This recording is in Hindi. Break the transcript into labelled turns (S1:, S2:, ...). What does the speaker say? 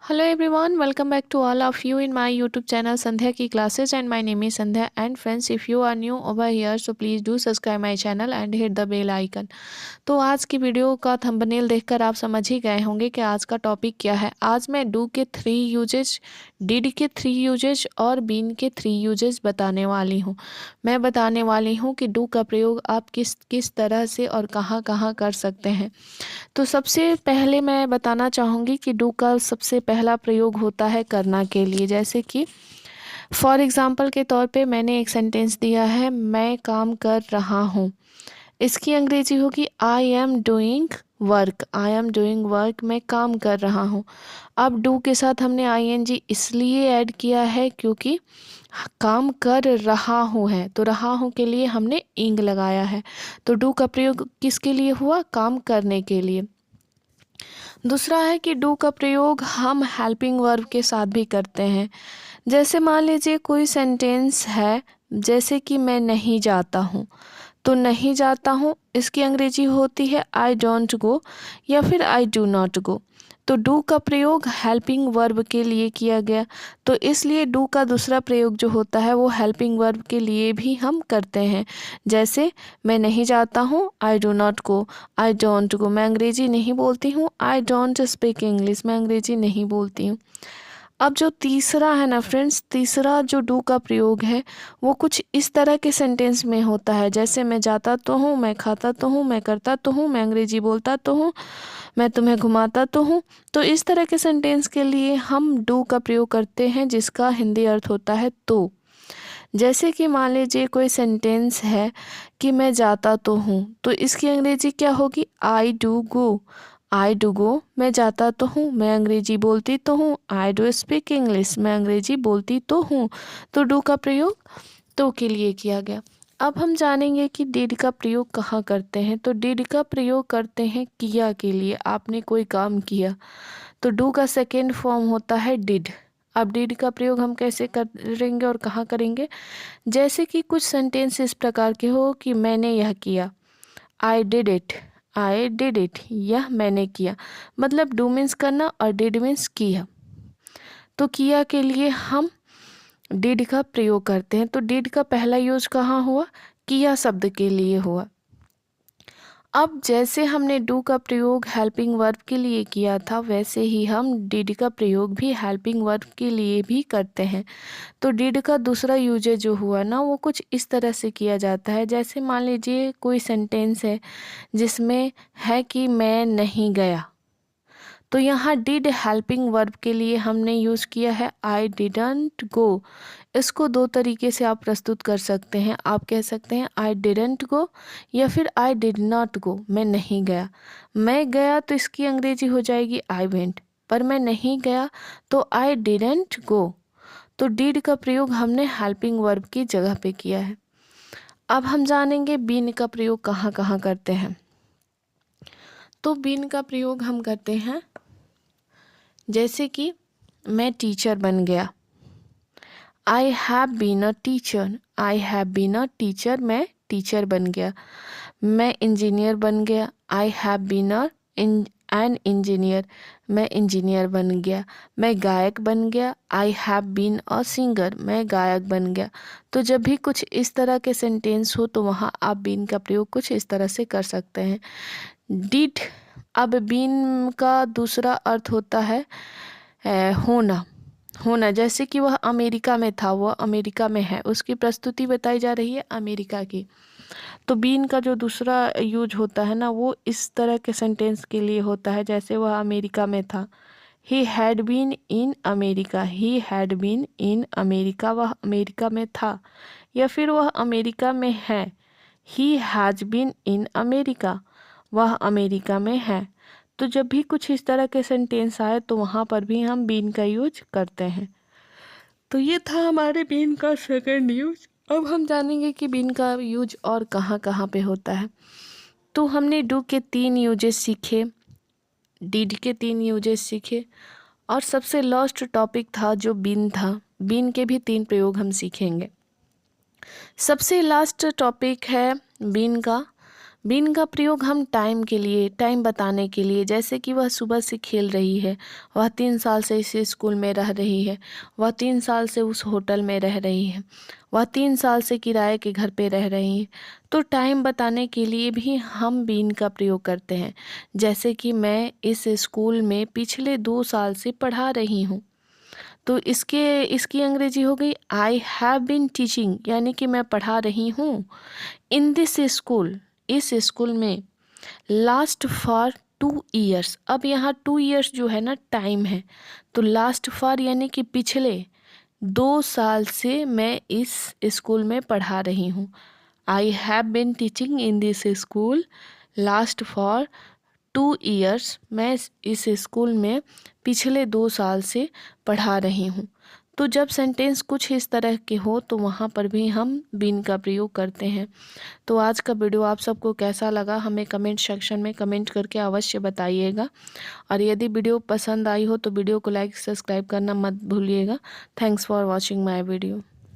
S1: Hello everyone, welcome back to all of you in my YouTube channel Sandhya की classes and my name is Sandhya and friends if you are new over here so please do subscribe my channel and hit the bell icon। तो आज की वीडियो का थंबनेल देखकर आप समझ ही गए होंगे कि आज का टॉपिक क्या है। आज मैं डू के 3 यूजेज, डिड के 3 यूजेज और बीन के 3 यूजेज बताने वाली हूँ। मैं बताने वाली हूँ कि डू का प्रयोग आप किस किस तरह से और कहाँ कहाँ कर सकते हैं। तो सबसे पहले मैं बताना चाहूँगी कि डू का सबसे पहला प्रयोग होता है करना के लिए। जैसे कि फॉर एग्ज़ाम्पल के तौर पे मैंने एक सेंटेंस दिया है, मैं काम कर रहा हूँ। इसकी अंग्रेजी होगी I am doing work. I am doing work, मैं काम कर रहा हूँ। अब डू के साथ हमने आईएनजी इसलिए ऐड किया है क्योंकि काम कर रहा हूँ है, तो रहा हूँ के लिए हमने इंग लगाया है। तो डू का प्रयोग किसके लिए हुआ? काम करने के लिए। दूसरा है कि डू का प्रयोग हम हेल्पिंग वर्ब के साथ भी करते हैं। जैसे मान लीजिए कोई सेंटेंस है, जैसे कि मैं नहीं जाता हूँ, तो नहीं जाता हूँ इसकी अंग्रेजी होती है आई डोंट गो या फिर आई डू नॉट गो। तो डू का प्रयोग हेल्पिंग वर्ब के लिए किया गया, तो इसलिए डू का दूसरा प्रयोग जो होता है वो हेल्पिंग वर्ब के लिए भी हम करते हैं। जैसे मैं नहीं जाता हूँ I do not go, I don't go, मैं अंग्रेजी नहीं बोलती हूँ, आई डोंट स्पीक इंग्लिश, मैं अंग्रेजी नहीं बोलती हूँ। अब जो तीसरा है ना फ्रेंड्स, तीसरा जो डू का प्रयोग है वो कुछ इस तरह के सेंटेंस में होता है। जैसे मैं जाता तो हूँ, मैं खाता तो हूँ, मैं करता तो हूँ, मैं अंग्रेजी बोलता तो हूँ, मैं तुम्हें घुमाता तो हूँ। तो इस तरह के सेंटेंस के लिए हम डू का प्रयोग करते हैं जिसका हिंदी अर्थ होता है तो। जैसे कि मान लीजिए कोई सेंटेंस है कि मैं जाता तो हूँ, तो इसकी अंग्रेजी क्या होगी? I do go. I do go, मैं जाता तो हूँ, मैं अंग्रेजी बोलती तो हूँ, आई डू स्पीक इंग्लिश, मैं अंग्रेजी बोलती तो हूँ। तो डू का प्रयोग तो के लिए किया गया। अब हम जानेंगे कि डिड का प्रयोग कहाँ करते हैं। तो डिड का प्रयोग करते हैं किया के लिए। आपने कोई काम किया, तो डू का सेकेंड फॉर्म होता है डिड। अब डिड का प्रयोग हम कैसे करेंगे और कहाँ करेंगे? जैसे कि कुछ सेंटेंस इस प्रकार के हो कि मैंने यह किया, I did it. I did it, यह मैंने किया। मतलब डू मीन्स करना और डिड मीन्स किया। तो किया के लिए हम डिड का प्रयोग करते हैं। तो डिड का पहला यूज कहाँ हुआ? किया शब्द के लिए हुआ। अब जैसे हमने डू का प्रयोग हेल्पिंग वर्ब के लिए किया था, वैसे ही हम डिड का प्रयोग भी हेल्पिंग वर्ब के लिए भी करते हैं। तो डिड का दूसरा यूजेज जो हुआ ना वो कुछ इस तरह से किया जाता है। जैसे मान लीजिए कोई सेंटेंस है जिसमें है कि मैं नहीं गया, तो यहाँ डिड हेल्पिंग वर्ब के लिए हमने यूज़ किया है आई डिडंट गो। इसको दो तरीके से आप प्रस्तुत कर सकते हैं। आप कह सकते हैं आई डिडंट गो या फिर आई डिड नॉट गो, मैं नहीं गया। मैं गया तो इसकी अंग्रेजी हो जाएगी आई वेंट, पर मैं नहीं गया तो आई डिडंट गो। तो डिड का प्रयोग हमने हेल्पिंग वर्ब की जगह पे किया है। अब हम जानेंगे बीन का प्रयोग कहाँ कहाँ करते हैं। तो बीन का प्रयोग हम करते हैं जैसे कि मैं टीचर बन गया, I have been a teacher. I have been a teacher, मैं टीचर बन गया। मैं इंजीनियर बन गया, I have been an engineer, मैं इंजीनियर बन गया। मैं गायक बन गया, I have been a singer, मैं गायक बन गया। तो जब भी कुछ इस तरह के सेंटेंस हो तो वहाँ आप बीन का प्रयोग कुछ इस तरह से कर सकते हैं। डिड, अब बीन का दूसरा अर्थ होता है होना। होना, जैसे कि वह अमेरिका में था, वह अमेरिका में है, उसकी प्रस्तुति बताई जा रही है अमेरिका की। तो बीन का जो दूसरा यूज होता है ना वो इस तरह के सेंटेंस के लिए होता है। जैसे वह अमेरिका में था, he had been in America. He had been in America, वह अमेरिका में था। या फिर वह अमेरिका में है, he has been in America, वह अमेरिका में है। तो जब भी कुछ इस तरह के सेंटेंस आए तो वहाँ पर भी हम बीन का यूज करते हैं। तो ये था हमारे बीन का सेकंड यूज। अब हम जानेंगे कि बीन का यूज और कहाँ कहाँ पे होता है। तो हमने डू के 3 यूजेस सीखे, डिड के 3 यूजेस सीखे और सबसे लास्ट टॉपिक था जो बीन था। बीन के भी 3 प्रयोग हम सीखेंगे। सबसे लास्ट टॉपिक है बीन का। बीन का प्रयोग हम टाइम के लिए, टाइम बताने के लिए, जैसे कि वह सुबह से खेल रही है, वह 3 साल से इस स्कूल में रह रही है, वह 3 साल से उस होटल में रह रही है, वह 3 साल से किराए के घर पे रह रही है। तो टाइम बताने के लिए भी हम बीन का प्रयोग करते हैं। जैसे कि मैं इस स्कूल में पिछले 2 साल से पढ़ा रही हूँ, तो इसकी अंग्रेजी हो गई आई हैव बीन टीचिंग, यानी कि मैं पढ़ा रही हूँ इन दिस स्कूल, इस स्कूल में, लास्ट फॉर 2 ईयर्स। अब यहाँ 2 ईयर्स जो है ना टाइम है, तो लास्ट फॉर यानी कि पिछले 2 साल से मैं इस स्कूल में पढ़ा रही हूँ। I have been teaching in this school last for 2 years, मैं इस स्कूल में पिछले 2 साल से पढ़ा रही हूँ। तो जब सेंटेंस कुछ इस तरह के हो तो वहाँ पर भी हम बीन का प्रयोग करते हैं। तो आज का वीडियो आप सबको कैसा लगा हमें कमेंट सेक्शन में कमेंट करके अवश्य बताइएगा, और यदि वीडियो पसंद आई हो तो वीडियो को लाइक सब्सक्राइब करना मत भूलिएगा। Thanks for watching my video.